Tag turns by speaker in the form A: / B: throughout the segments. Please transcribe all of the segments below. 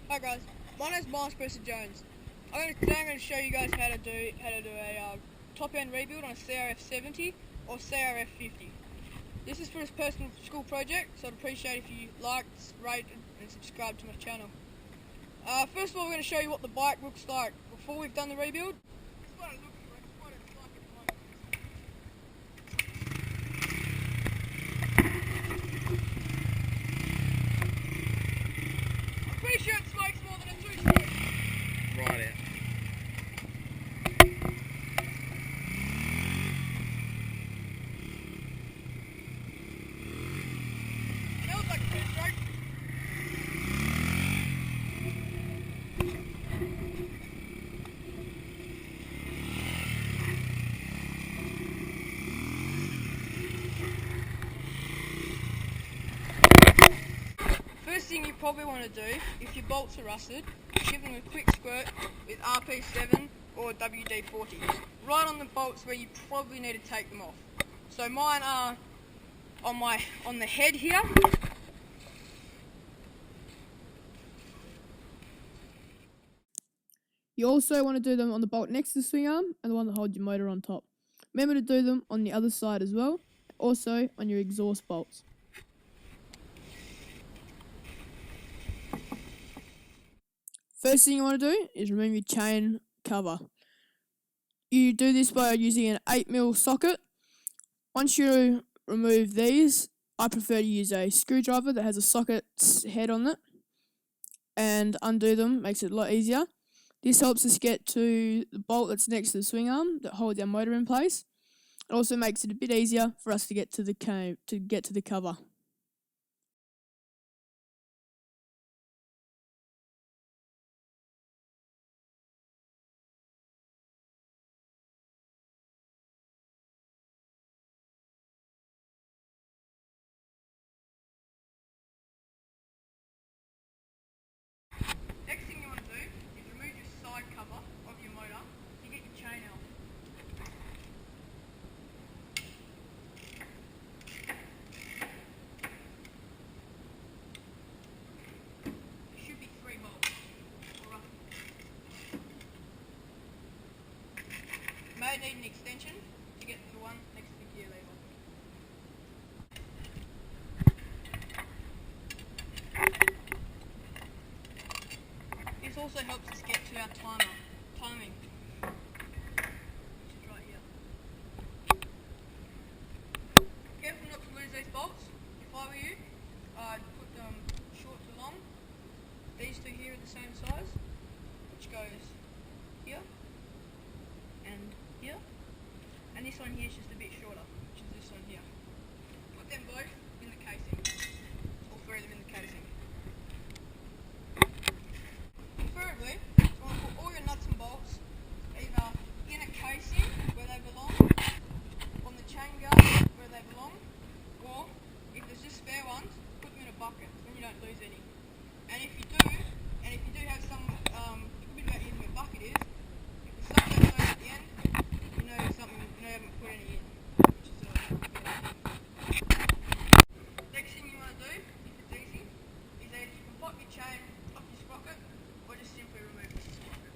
A: Hi guys, my name is Miles Jones. Today I'm going to show you guys how to do a top end rebuild on a Crf70 or Crf50. This is for this personal school project, so I'd appreciate if you liked, rated and subscribed to my channel. First of all, we're going to show you what the bike looks like before we've done the rebuild. This is what it looks like. It's what it's like at the moment. I'm pretty sure it smokes more than a two-stroke.
B: Right out.
A: Smells like a two-stroke. First thing you probably want to do, if your bolts are rusted, give them a quick squirt with Crf70 or WD-40, right on the bolts where you probably need to take them off. So mine are on the head here.
C: You also want to do them on the bolt next to the swing arm and the one that holds your motor on top. Remember to do them on the other side as well, also on your exhaust bolts. First thing you want to do is remove your chain cover. You do this by using an 8mm socket. Once you remove these, I prefer to use a screwdriver that has a socket head on it and undo them, makes it a lot easier. This helps us get to the bolt that's next to the swing arm that holds our motor in place. It also makes it a bit easier for us to get to the cover.
A: Next thing you want to do is remove your side cover of your motor to get your chain out. There should be 3 bolts, or roughly. You may need an extension to get to the one next to the gear lever. This also helps us get to our timing, which is right here. Careful not to lose these bolts. If I were you, I'd put them short to long. These two here are the same size, which goes here and here, and this one here is just a bit shorter, which is this one here. Put them both in the casing, all 3 of them in the casing. Preferably, you want to put all your nuts and bolts either in a casing where they belong, on the chain guard where they belong, or if there's just spare ones, put them in a bucket so then you don't lose any. And if you do have some, a bit about using a bucket is, if the stuff goes over at the end, you know you haven't put any in, which is a good idea. Next thing you want to do, if it's easy, is that you can pop your chain off your sprocket, or just simply remove the sprocket.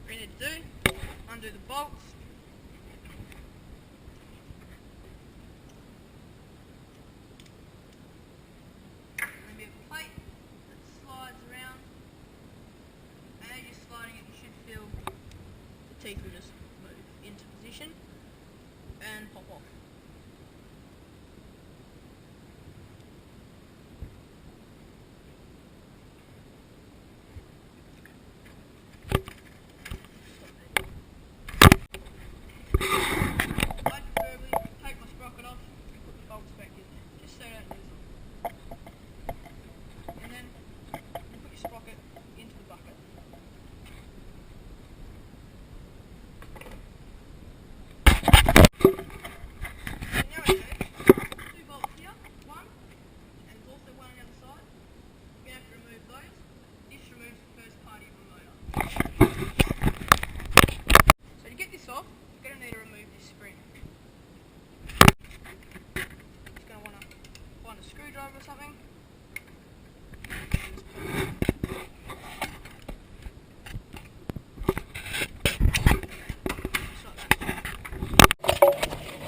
A: What you need to do, undo the bolts. And a plate that slides around, and as you're sliding it, you should feel the teeth will just move into position and pop off.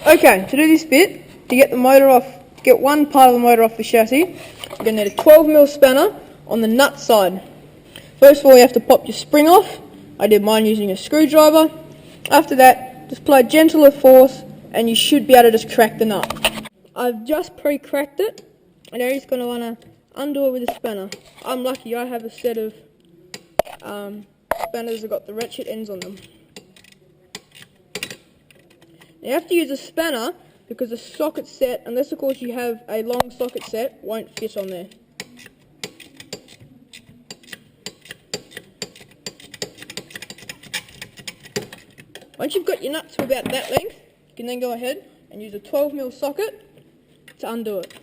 A: Okay, to do this bit, to get the motor off, get one part of the motor off the chassis, you're going to need a 12mm spanner on the nut side. First of all, you have to pop your spring off. I did mine using a screwdriver. After that, just apply gentler force and you should be able to just crack the nut. I've just pre-cracked it, and now you're just going to want to undo it with a spanner. I'm lucky, I have a set of spanners that got the ratchet ends on them. You have to use a spanner because the socket set, unless of course you have a long socket set, won't fit on there. Once you've got your nuts to about that length, you can then go ahead and use a 12mm socket to undo it.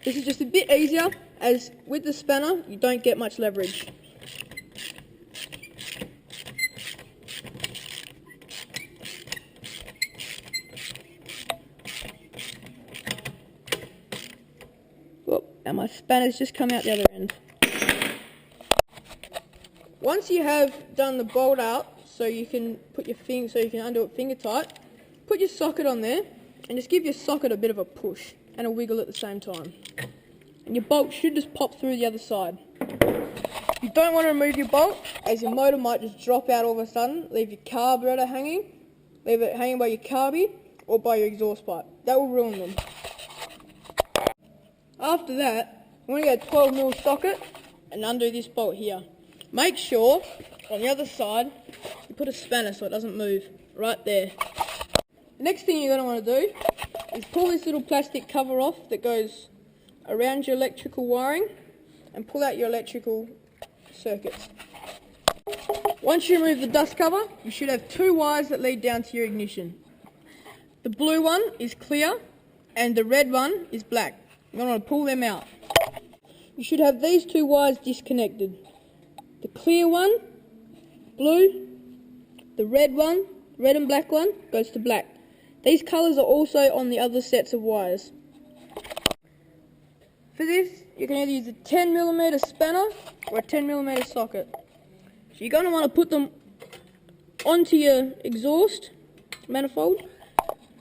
A: This is just a bit easier, as with the spanner you don't get much leverage. And my spanner's just come out the other end. Once you have done the bolt out, so you can put your undo it finger tight, put your socket on there and just give your socket a bit of a push and a wiggle at the same time. And your bolt should just pop through the other side. You don't want to remove your bolt, as your motor might just drop out all of a sudden, leave your carburetor hanging, leave it hanging by your carby or by your exhaust pipe. That will ruin them. After that, you want to get a 12mm socket and undo this bolt here. Make sure on the other side you put a spanner so it doesn't move, right there. The next thing you're going to want to do is pull this little plastic cover off that goes around your electrical wiring and pull out your electrical circuits. Once you remove the dust cover, you should have two wires that lead down to your ignition. The blue one is clear and the red one is black. You're going to want to pull them out. You should have these two wires disconnected. The clear one, blue, the red one, red and black one, goes to black. These colours are also on the other sets of wires. For this, you can either use a 10mm spanner or a 10mm socket. So you're going to want to put them onto your exhaust manifold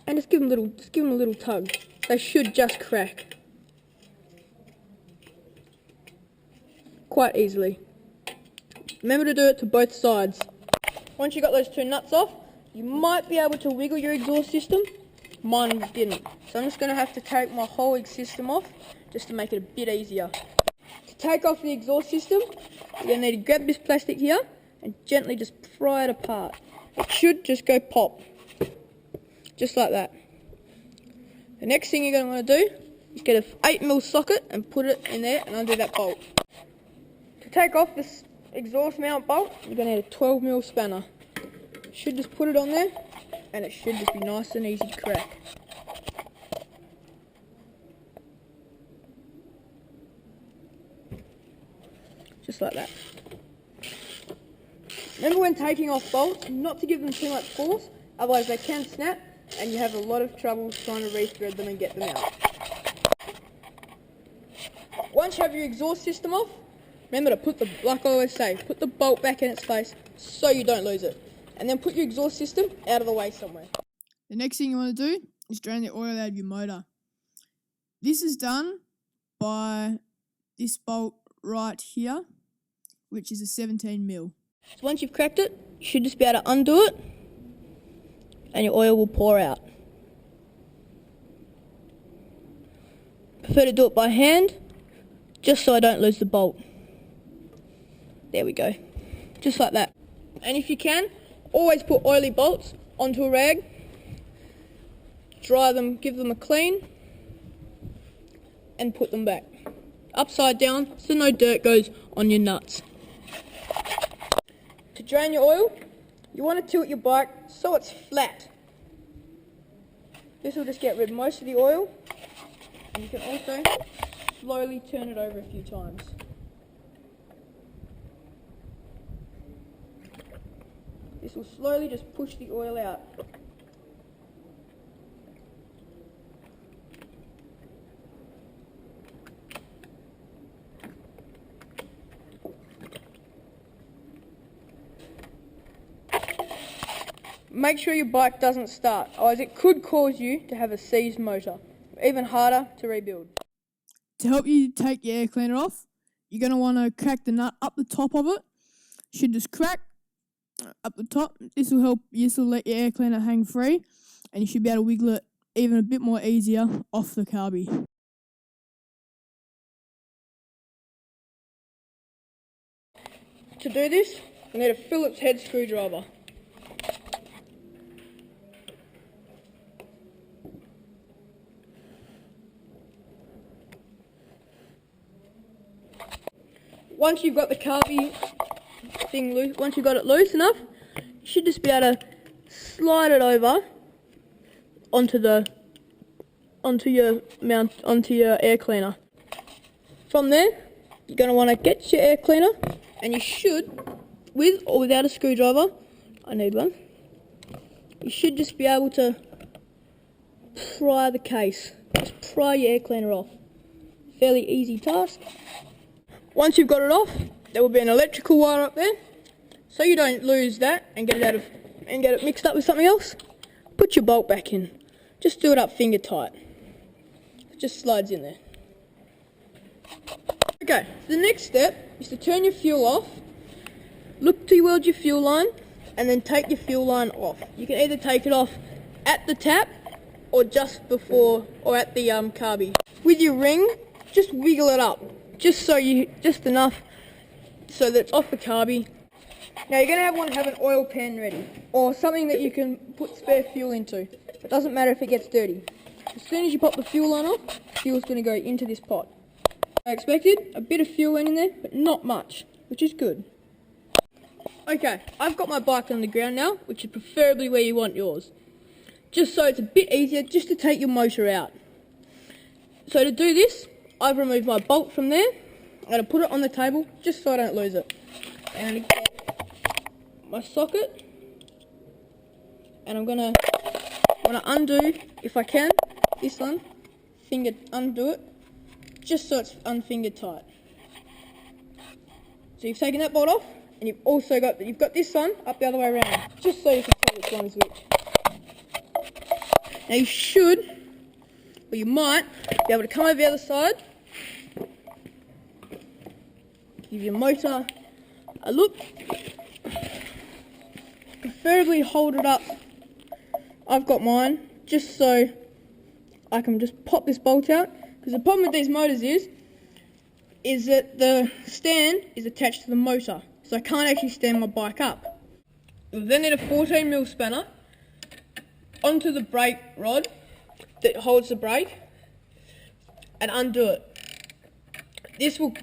A: and just give them a little tug. They should just crack quite easily. Remember to do it to both sides. Once you've got those two nuts off, you might be able to wiggle your exhaust system. Mine didn't. So I'm just going to have to take my whole system off just to make it a bit easier. To take off the exhaust system, you're going to need to grab this plastic here and gently just pry it apart. It should just go pop. Just like that. The next thing you're going to want to do is get an 8mm socket and put it in there and undo that bolt. To take off this exhaust mount bolt, you're going to need a 12mm spanner. Should just put it on there and it should just be nice and easy to crack. Just like that. Remember when taking off bolts, not to give them too much force, otherwise they can snap and you have a lot of trouble trying to re-thread them and get them out. Once you have your exhaust system off, remember to put like I always say, put the bolt back in its place so you don't lose it. And then put your exhaust system out of the way somewhere.
C: The next thing you want to do is drain the oil out of your motor. This is done by this bolt right here, which is a 17mm.
A: So once you've cracked it, you should just be able to undo it and your oil will pour out. Prefer to do it by hand, just so I don't lose the bolt. There we go. Just like that. And if you can, always put oily bolts onto a rag, dry them, give them a clean, and put them back. Upside down, so no dirt goes on your nuts. To drain your oil, you want to tilt your bike so it's flat. This will just get rid of most of the oil, and you can also slowly turn it over a few times. This will slowly just push the oil out. make sure your bike doesn't start, otherwise it could cause you to have a seized motor. Even harder to rebuild.
C: To help you take your air cleaner off, you're going to want to crack the nut up the top of it. Should just crack up the top. This will help. This will let your air cleaner hang free, and you should be able to wiggle it even a bit more easier off the carby.
A: To do this, I need a Phillips head screwdriver. Once you've got the carby thing loose, once you've got it loose enough, you should just be able to slide it over onto your air cleaner. From there, you're going to want to get your air cleaner, and you should, with or without a screwdriver, I need one, you should just be able to pry the case. Just pry your air cleaner off. Fairly easy task. Once you've got it off, there will be an electrical wire up there, so you don't lose that and get it mixed up with something else. Put your bolt back in. Just do it up finger tight. It just slides in there. Okay, the next step is to turn your fuel off. Look towards your fuel line, and then take your fuel line off. You can either take it off at the tap, or just before, or at the carby. With your ring, just wiggle it up. Just enough so that it's off the carby. Now you're going to have an oil pan ready, or something that you can put spare fuel into. It doesn't matter if it gets dirty. As soon as you pop the fuel line off, fuel's going to go into this pot. I expected a bit of fuel went in there, but not much, which is good. Okay, I've got my bike on the ground now, which is preferably where you want yours. Just so it's a bit easier just to take your motor out. So to do this, I've removed my bolt from there. I'm going to put it on the table just so I don't lose it. And I'm going to get my socket, and I'm going to undo, if I can, this one, undo it, just so it's unfingered tight. So you've taken that bolt off, and you've also got this one up the other way around, just so you can tell which one is which. Now you should, or you might, be able to come over the other side, give your motor a look, preferably hold it up. I've got mine, just so I can just pop this bolt out, because the problem with these motors is that the stand is attached to the motor, so I can't actually stand my bike up. You'll then need a 14mm spanner onto the brake rod that holds the brake, and undo it. This will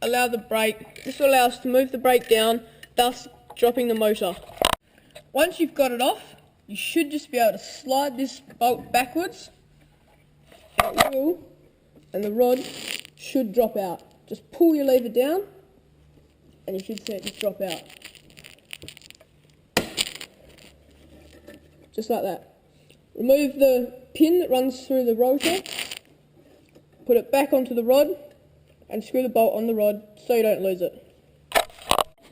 A: allow us to move the brake down, thus dropping the motor. Once you've got it off, you should just be able to slide this bolt backwards, and the rod should drop out. Just pull your lever down, and you should see it just drop out. Just like that. Remove the pin that runs through the rotor, put it back onto the rod, and screw the bolt on the rod so you don't lose it.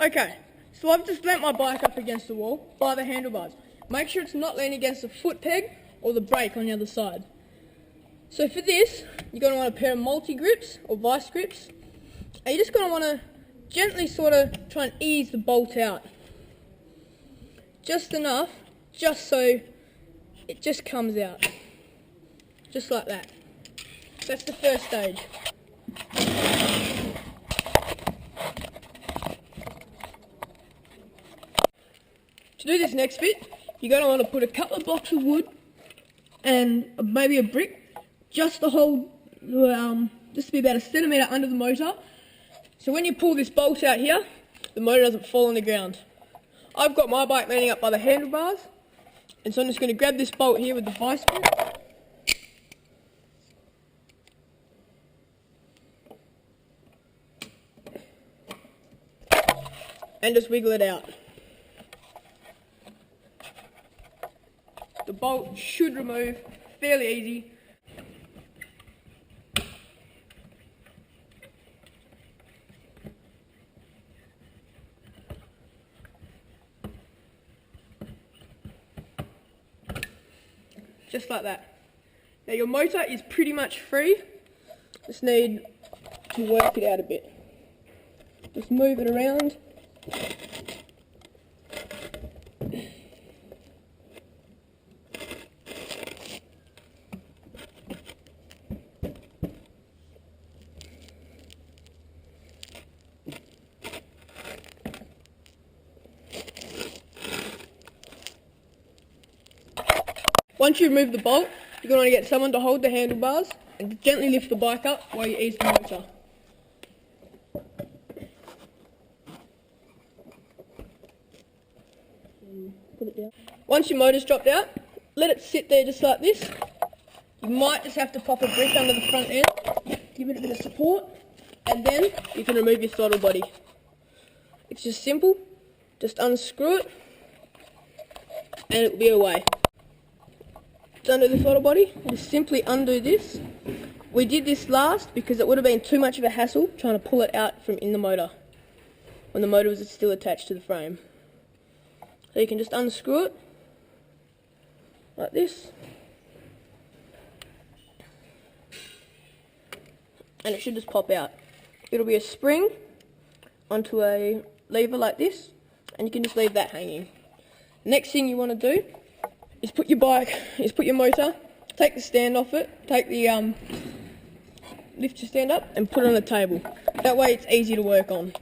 A: Okay, so I've just leant my bike up against the wall by the handlebars. Make sure it's not leaning against the foot peg or the brake on the other side. So for this, you're going to want a pair of multi-grips or vice grips, and you're just going to want to gently sort of try and ease the bolt out. Just enough, just so it just comes out. Just like that. That's the first stage. To do this next bit, you're going to want to put a couple of blocks of wood and maybe a brick just to hold, just to be about a centimetre under the motor. So when you pull this bolt out here, the motor doesn't fall on the ground. I've got my bike leaning up by the handlebars, and so I'm just going to grab this bolt here with the vice grip. And just wiggle it out. The bolt should remove fairly easy. just like that. Now your motor is pretty much free, just need to work it out a bit. Just move it around. Once you remove the bolt, you're going to get someone to hold the handlebars and gently lift the bike up while you ease the motor. Put it down. Once your motor's dropped out, let it sit there just like this. You might just have to pop a brick under the front end, give it a bit of support, and then you can remove your throttle body. It's just simple, just unscrew it and it will be away. To undo the throttle body, just simply undo this. We did this last because it would have been too much of a hassle trying to pull it out from in the motor when the motor was still attached to the frame. So you can just unscrew it like this, and it should just pop out. It'll be a spring onto a lever like this, and you can just leave that hanging. Next thing you want to do is put your motor, take the stand off it, lift your stand up and put it on the table. That way it's easy to work on.